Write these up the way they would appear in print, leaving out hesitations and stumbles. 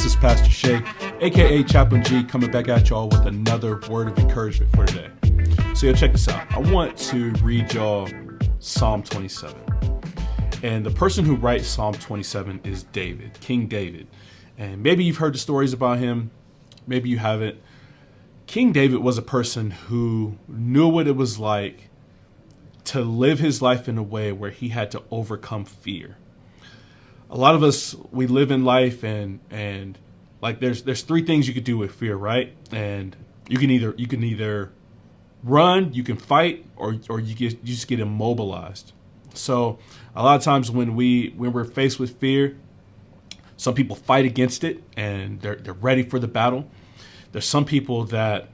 This is Pastor Shay, aka Chaplain G, coming back at y'all with another word of encouragement for today. So check this out. I want to read y'all Psalm 27. And the person who writes Psalm 27 is David, King David. And maybe you've heard the stories about him, maybe you haven't. King David was a person who knew what it was like to live his life in a way where he had to overcome fear. A lot of us, we live in life and like there's three things you could do with fear, right? And you can either run, you can fight, or you just get immobilized. So a lot of times when we're faced with fear, some people fight against it and they're ready for the battle. There's some people that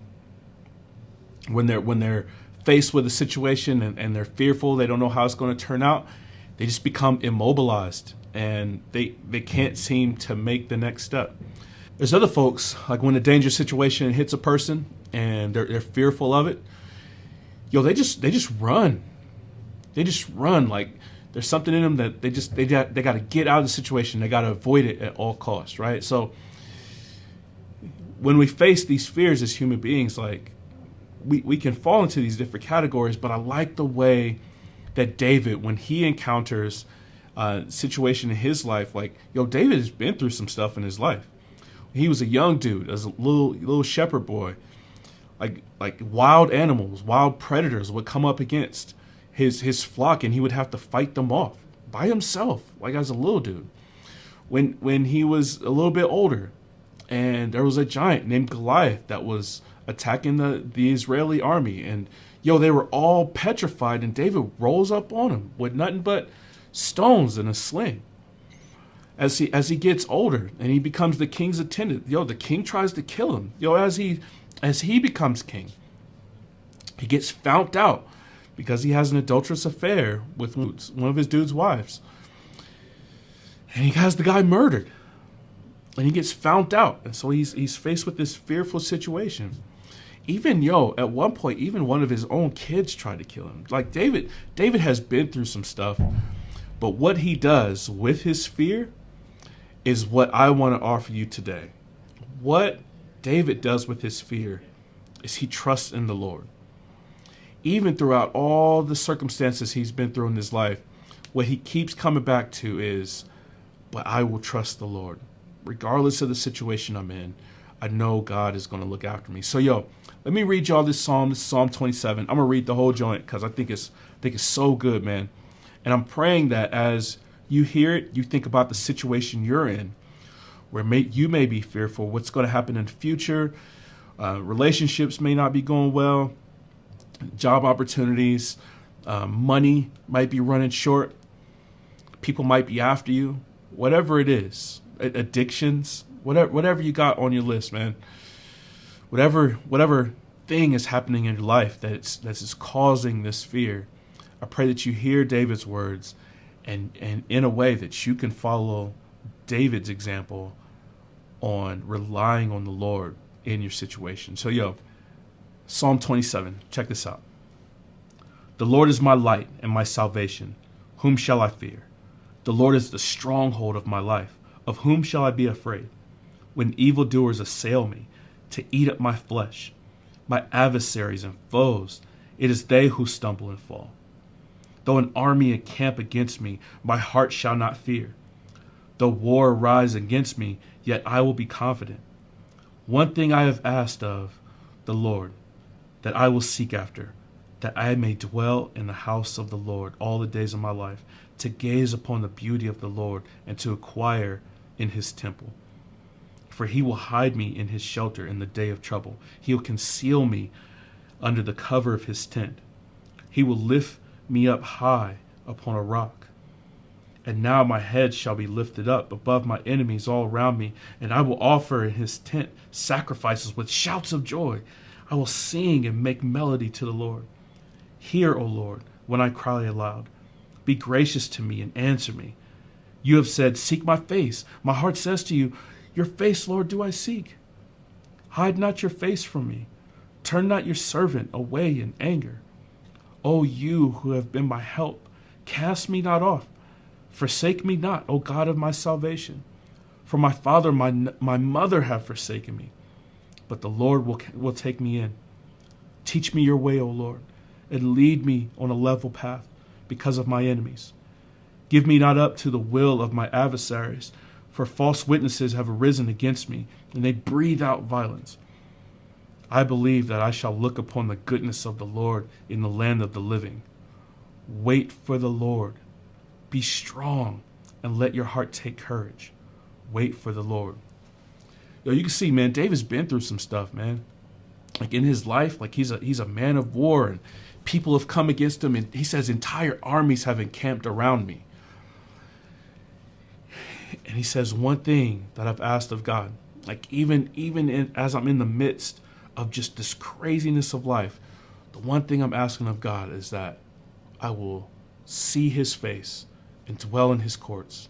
when they're faced with a situation and they're fearful, they don't know how it's going to turn out, they just become immobilized and they can't seem to make the next step. There's other folks, like when a dangerous situation hits a person and they're fearful of it, they just run. They just run. Like there's something in them that they got to get out of the situation. They got to avoid it at all costs, right? So when we face these fears as human beings, like we can fall into these different categories, but I like the way that David, when he encounters a situation in his life, like, David has been through some stuff in his life. He was a young dude, as a little shepherd boy, like wild animals, wild predators would come up against his flock, and he would have to fight them off by himself, like as a little dude. When he was a little bit older, and there was a giant named Goliath that was attacking the Israeli army, and they were all petrified, and David rolls up on him with nothing but stones and a sling. As he gets older and he becomes the king's attendant, the king tries to kill him. As he becomes king, he gets found out because he has an adulterous affair with one of his dude's wives, and he has the guy murdered, and he gets found out, and so he's faced with this fearful situation. Even at one point, even one of his own kids tried to kill him. Like David has been through some stuff, but what he does with his fear is what I want to offer you today. What David does with his fear is he trusts in the Lord. Even throughout all the circumstances he's been through in his life, what he keeps coming back to is, but I will trust the Lord. Regardless of the situation I'm in, I know God is going to look after me. So let me read y'all this Psalm 27. I'm going to read the whole joint because I think it's so good, man. And I'm praying that as you hear it, you think about the situation you're in, where you may be fearful what's going to happen in the future. Relationships may not be going well. Job opportunities, money might be running short. People might be after you. Whatever it is, addictions, whatever you got on your list, man. Whatever thing is happening in your life that's causing this fear, I pray that you hear David's words and in a way that you can follow David's example on relying on the Lord in your situation. So Psalm 27, check this out. The Lord is my light and my salvation. Whom shall I fear? The Lord is the stronghold of my life. Of whom shall I be afraid? When evildoers assail me to eat up my flesh, my adversaries and foes, it is they who stumble and fall. Though an army encamp against me, my heart shall not fear. Though war arise against me, yet I will be confident. One thing I have asked of the Lord, that I will seek after, that I may dwell in the house of the Lord all the days of my life, to gaze upon the beauty of the Lord and to inquire in his temple. For he will hide me in his shelter in the day of trouble. He will conceal me under the cover of his tent. He will lift me up high upon a rock. And now my head shall be lifted up above my enemies all around me, and I will offer in his tent sacrifices with shouts of joy. I will sing and make melody to the Lord. Hear, O Lord, when I cry aloud. Be gracious to me and answer me. You have said, seek my face. My heart says to you, your face, Lord, do I seek. Hide not your face from me. Turn not your servant away in anger. O you who have been my help, cast me not off. Forsake me not, O God of my salvation. For my father, my mother have forsaken me, but the Lord will take me in. Teach me your way, O Lord, and lead me on a level path because of my enemies. Give me not up to the will of my adversaries, for false witnesses have arisen against me, and they breathe out violence. I believe that I shall look upon the goodness of the Lord in the land of the living. Wait for the Lord. Be strong, and let your heart take courage. Wait for the Lord. Yo, you can see, man, David's been through some stuff, man. Like in his life, like he's a man of war, and people have come against him, and he says entire armies have encamped around me. And he says one thing that I've asked of God, like as I'm in the midst of just this craziness of life, the one thing I'm asking of God is that I will see his face and dwell in his courts.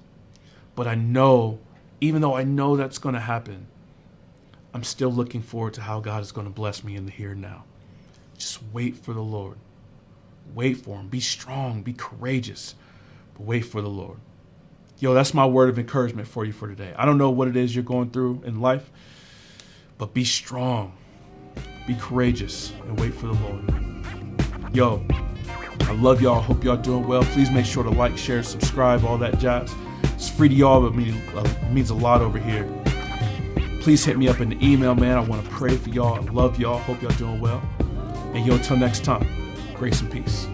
But I know, even though I know that's going to happen, I'm still looking forward to how God is going to bless me in the here and now. Just wait for the Lord. Wait for him. Be strong. Be courageous. But wait for the Lord. Yo, that's my word of encouragement for you for today. I don't know what it is you're going through in life, but be strong. Be courageous and wait for the Lord. Yo, I love y'all. Hope y'all doing well. Please make sure to like, share, subscribe, all that jazz. It's free to y'all, but it means a lot over here. Please hit me up in the email, man. I want to pray for y'all. I love y'all. Hope y'all doing well. And yo, until next time, grace and peace.